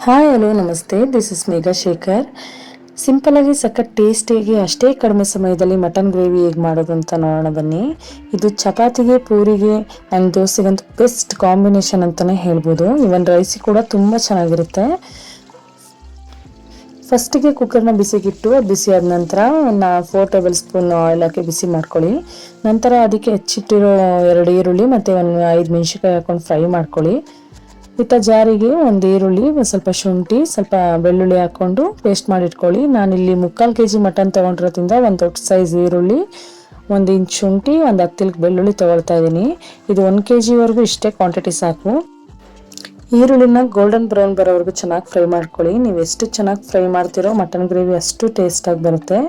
Hi hello ನಮಸ್ತೆ, this is Megha Shekhar. Simple ಆಗಿ ಸಖತ್ ಟೇಸ್ಟಿಯಾಗಿ ಅಷ್ಟೇ ಕಡಿಮೆ ಸಮಯದಲ್ಲಿ ಮಟನ್ ಗ್ರೇವಿ ಹೇಗೆ ಮಾಡೋದು ಅಂತ ನೋಡೋಣ ಬನ್ನಿ. ಇದು ಚಪಾತಿಗೆ, ಪೂರಿಗೆ ಆ್ಯಂಡ್ ದೋಸೆಗಂತೂ ಬೆಸ್ಟ್ ಕಾಂಬಿನೇಷನ್ ಅಂತಲೇ ಹೇಳ್ಬೋದು. ಇವನ್ ರೈಸಿಗೆ ಕೂಡ ತುಂಬ ಚೆನ್ನಾಗಿರುತ್ತೆ. ಫಸ್ಟಿಗೆ ಕುಕ್ಕರ್ನ ಬಿಸಿಗಿಟ್ಟು ಬಿಸಿ ಆದ ನಂತರ 4 ಟೇಬಲ್ ಸ್ಪೂನ್ ಆಯಿಲ್ ಹಾಕಿ ಬಿಸಿ ಮಾಡ್ಕೊಳ್ಳಿ. ನಂತರ ಅದಕ್ಕೆ ಹೆಚ್ಚಿಟ್ಟಿರೋ 2 ಈರುಳ್ಳಿ ಮತ್ತು 5 ಮೆಣಸಿನ್ಕಾಯಿ ಹಾಕೊಂಡು ಫ್ರೈ ಮಾಡ್ಕೊಳ್ಳಿ. ಇತ್ತ ಜಾರಿಗೆ 1 ಈರುಳ್ಳಿ, ಸ್ವಲ್ಪ ಶುಂಠಿ, ಸ್ವಲ್ಪ ಬೆಳ್ಳುಳ್ಳಿ ಹಾಕ್ಕೊಂಡು ಪೇಸ್ಟ್ ಮಾಡಿಟ್ಕೊಳ್ಳಿ. ನಾನಿಲ್ಲಿ 3/4 kg ಮಟನ್ ತೊಗೊಂಡಿರೋದ್ರಿಂದ 1 ದೊಡ್ಡ ಸೈಜ್ ಈರುಳ್ಳಿ, 1 ಇಂಚ್ ಶುಂಠಿ, 1 10 ಬೆಳ್ಳುಳ್ಳಿ ತೊಗೊಳ್ತಾ ಇದ್ದೀನಿ. ಇದು 1 kg ಇಷ್ಟೇ ಕ್ವಾಂಟಿಟಿ ಸಾಕು. ಈರುಳ್ಳಿನ ಗೋಲ್ಡನ್ ಬ್ರೌನ್ ಬರೋವರೆಗೂ ಚೆನ್ನಾಗಿ ಫ್ರೈ ಮಾಡ್ಕೊಳ್ಳಿ. ನೀವು ಎಷ್ಟು ಚೆನ್ನಾಗಿ ಫ್ರೈ ಮಾಡ್ತೀರೋ ಮಟನ್ ಗ್ರೇವಿ ಅಷ್ಟು ಟೇಸ್ಟಾಗಿ ಬರುತ್ತೆ.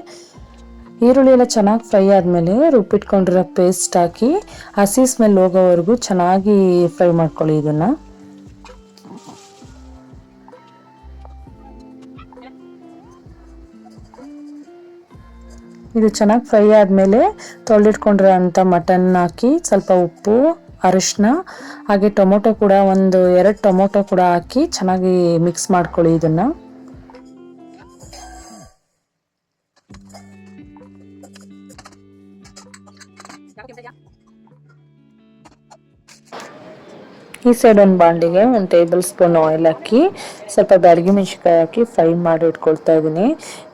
ಈರುಳ್ಳಿ ಎಲ್ಲ ಚೆನ್ನಾಗಿ ಫ್ರೈ ಆದಮೇಲೆ ರುಬ್ಬಿಟ್ಕೊಂಡಿರೋ ಪೇಸ್ಟ್ ಹಾಕಿ ಹಸಿ ಸ್ಮೆಲ್ ಹೋಗೋವರೆಗೂ ಚೆನ್ನಾಗಿ ಫ್ರೈ ಮಾಡ್ಕೊಳ್ಳಿ. ಇದು ಚೆನ್ನಾಗಿ ಫ್ರೈ ಆದಮೇಲೆ ತೊಳೆದಿಟ್ಕೊಂಡಿರೋ ಅಂಥ ಮಟನ್ ಹಾಕಿ ಸ್ವಲ್ಪ ಉಪ್ಪು, ಅರಿಶಿನ ಹಾಗೆ ಟೊಮೊಟೊ ಕೂಡ 2 ಟೊಮೊಟೊ ಕೂಡ ಹಾಕಿ ಚೆನ್ನಾಗಿ ಮಿಕ್ಸ್ ಮಾಡ್ಕೊಳ್ಳಿ. ಈ ಸೈಡ್ ಒಂದು ಬಾಂಡಿಗೆ 1 ಟೇಬಲ್ ಸ್ಪೂನ್ ಆಯಿಲ್ ಹಾಕಿ ಸ್ವಲ್ಪ ಬ್ಯಾಡಗಿ ಮೆಣಸಿನ್ಕಾಯಿ ಹಾಕಿ ಫ್ರೈ ಮಾಡಿ ಇಟ್ಕೊಳ್ತಾ ಇದ್ದೀನಿ.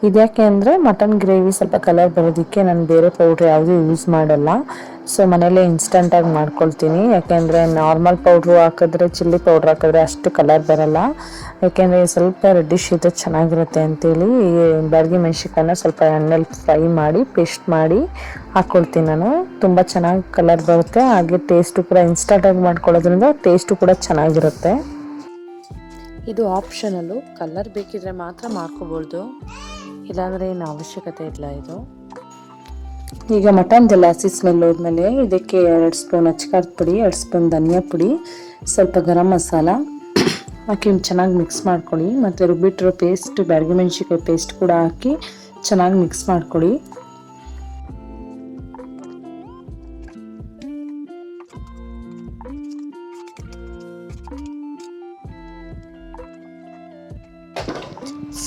ಇದ್ಯಾಕೆ ಅಂದರೆ ಮಟನ್ ಗ್ರೇವಿ ಸ್ವಲ್ಪ ಕಲರ್ ಬರೋದಕ್ಕೆ ನಾನು ಬೇರೆ ಪೌಡ್ರ್ ಯಾವುದೂ ಯೂಸ್ ಮಾಡಲ್ಲ. ಸೊ ಮನೇಲೇ ಇನ್ಸ್ಟಂಟಾಗಿ ಮಾಡ್ಕೊಳ್ತೀನಿ. ಯಾಕೆಂದರೆ ನಾರ್ಮಲ್ ಪೌಡ್ರು ಹಾಕಿದ್ರೆ, ಚಿಲ್ಲಿ ಪೌಡ್ರ್ ಹಾಕಿದ್ರೆ ಅಷ್ಟು ಕಲರ್ ಬರಲ್ಲ. ಯಾಕೆಂದರೆ ಸ್ವಲ್ಪ ರೆಡ್ಡಿಶ್ ಇದ್ರೆ ಚೆನ್ನಾಗಿರುತ್ತೆ ಅಂತೇಳಿ ಬ್ಯಾಡಗಿ ಮೆಣಸಿನ್ಕಾಯಿನ ಸ್ವಲ್ಪ ಎಣ್ಣೆಲಿ ಫ್ರೈ ಮಾಡಿ ಪೇಸ್ಟ್ ಮಾಡಿ ಹಾಕ್ಕೊಳ್ತೀನಿ ನಾನು. ತುಂಬ ಚೆನ್ನಾಗಿ ಕಲರ್ ಬರುತ್ತೆ. ಹಾಗೆ ಟೇಸ್ಟು ಕೂಡ ಇನ್ಸ್ಟಂಟಾಗಿ ಮಾಡ್ಕೊಳ್ಳೋದ್ರಿಂದ ಟೇಸ್ಟು ಕೂಡ ಚೆನ್ನಾಗಿರುತ್ತೆ. ಇದು ಆಪ್ಷನಲ್ಲು, ಕಲರ್ ಬೇಕಿದ್ರೆ ಮಾತ್ರ ಮಾಡ್ಕೋಬೋದು, ಇಲ್ಲಾಂದರೆ ಏನು ಅವಶ್ಯಕತೆ ಇಲ್ಲ. ಈಗ ಮಟನ್ದೆಲ್ಲ ಹಸಿ ಸ್ಮೆಲ್ ಹೋದ್ಮೇಲೆ ಇದಕ್ಕೆ 2 ಸ್ಪೂನ್ ಅಚ್ಕಾರದ ಪುಡಿ, 2 ಸ್ಪೂನ್ ಧನಿಯಾ ಪುಡಿ, ಸ್ವಲ್ಪ ಗರಂ ಮಸಾಲ ಹಾಕಿ ಚೆನ್ನಾಗಿ ಮಿಕ್ಸ್ ಮಾಡ್ಕೊಳ್ಳಿ. ಮತ್ತು ರುಬ್ಬಿಟ್ಟಿರೋ ಪೇಸ್ಟ್, ಬ್ಯಾಡಗಿ ಮೆಣಸಿನ್ಕಾಯಿ ಪೇಸ್ಟ್ ಕೂಡ ಹಾಕಿ ಚೆನ್ನಾಗಿ ಮಿಕ್ಸ್ ಮಾಡ್ಕೊಳ್ಳಿ.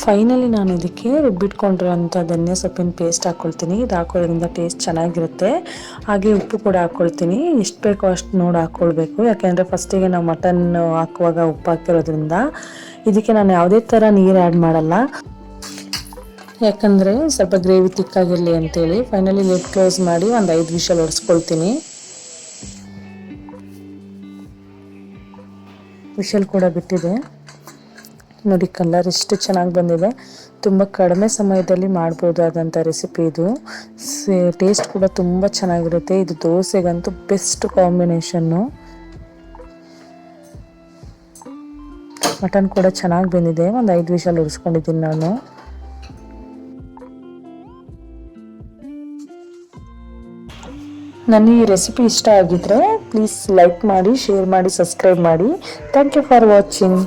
ಫೈನಲಿ ನಾನು ಇದಕ್ಕೆ ರುಬ್ಬಿಟ್ಕೊಂಡಿರೋಂಥ ಧನಿಯಾ ಸೊಪ್ಪಿನ ಪೇಸ್ಟ್ ಹಾಕ್ಕೊಳ್ತೀನಿ. ಇದು ಹಾಕೋದ್ರಿಂದ ಟೇಸ್ಟ್ ಚೆನ್ನಾಗಿರುತ್ತೆ. ಹಾಗೆ ಉಪ್ಪು ಕೂಡ ಹಾಕ್ಕೊಳ್ತೀನಿ. ಎಷ್ಟು ಬೇಕೋ ಅಷ್ಟು ನೋಡಿ ಹಾಕ್ಕೊಳ್ಬೇಕು. ಯಾಕೆಂದರೆ ಫಸ್ಟಿಗೆ ನಾವು ಮಟನ್ ಹಾಕುವಾಗ ಉಪ್ಪು ಹಾಕಿರೋದ್ರಿಂದ ಇದಕ್ಕೆ ನಾನು ಯಾವುದೇ ಥರ ನೀರು ಆ್ಯಡ್ ಮಾಡಲ್ಲ. ಯಾಕಂದರೆ ಸ್ವಲ್ಪ ಗ್ರೇವಿ ತಿಕ್ಕಾಗಿರಲಿ ಅಂತೇಳಿ. ಫೈನಲಿ ಲಿಡ್ ಕ್ಲೋಸ್ ಮಾಡಿ 5 ವಿಷಲ್ ಹೊಡೆಸ್ಕೊಳ್ತೀನಿ. ವಿಷಲ್ ಕೂಡ ಬಿಟ್ಟಿದೆ ನೋಡಿ, ಕಲರ್ ಎಷ್ಟು ಚೆನ್ನಾಗಿ ಬಂದಿದೆ. ತುಂಬ ಕಡಿಮೆ ಸಮಯದಲ್ಲಿ ಮಾಡ್ಬೋದಾದಂಥ ರೆಸಿಪಿ ಇದು. ಟೇಸ್ಟ್ ಕೂಡ ತುಂಬ ಚೆನ್ನಾಗಿರುತ್ತೆ. ಇದು ದೋಸೆಗಂತೂ ಬೆಸ್ಟ್ ಕಾಂಬಿನೇಷನ್ನು. ಮಟನ್ ಕೂಡ ಚೆನ್ನಾಗಿ ಬಂದಿದೆ. 5 ವಿಷಲ್ ಉಡಿಸ್ಕೊಂಡಿದ್ದೀನಿ ನಾನು. ನನ್ನ ಈ ರೆಸಿಪಿ ಇಷ್ಟ ಆಗಿದ್ರೆ ಪ್ಲೀಸ್ ಲೈಕ್ ಮಾಡಿ, ಶೇರ್ ಮಾಡಿ, ಸಬ್ಸ್ಕ್ರೈಬ್ ಮಾಡಿ. Thank you for watching.